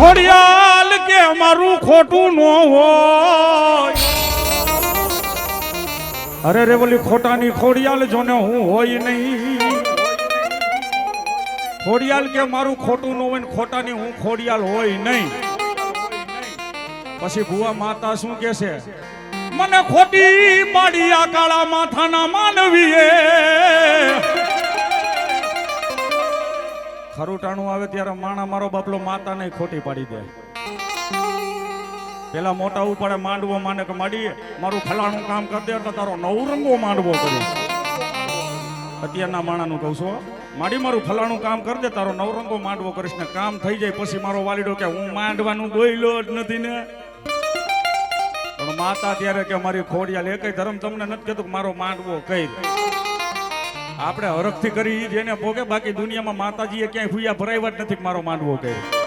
ખોડિયાલ કે અમારું ખોટું ન હોય અરે રે બોલી ખોટાની ખોડિયાલ જોને હું હોય નહીં ખોડિયાલ કે મારું ખોટું ન હોય ને ખોટાની હું ખોડિયાલ હોય નહીં પછી ભુવા માતા શું કે છે મને ખોટી પાડિયા કાળા માથાના માનવીએ ખરુટાણું આવે ત્યારે માણા મારો બાપલો માતા નહીં ખોટી પાડી દે પેલા મોટા ઉપાડે માંડવો માને કે માડી મારું ફલાણું કામ કરી દે એટલે તારો નવરંગો માંડવો કર્યો અત્યારના માણાનું કહું છું માડી મારું ફલાણું કામ કરી દે તારો નવરંગો માંડવો કરીશ ને કામ થઈ જાય પછી મારો વાલીડો કે હું માંડવાનું બોલ્યો જ નથી ને પણ માતા ત્યારે કે મારી ખોડિયાલ એકય ધર્મ તમને નથી કહેતું કે મારો માંડવો કઈ આપણે હરખથી કરી જેને ભોગે બાકી દુનિયામાં માતાજીએ ક્યાંય ભૂયા ભરાવ્યા જ નથી મારો માંડવો કર્યો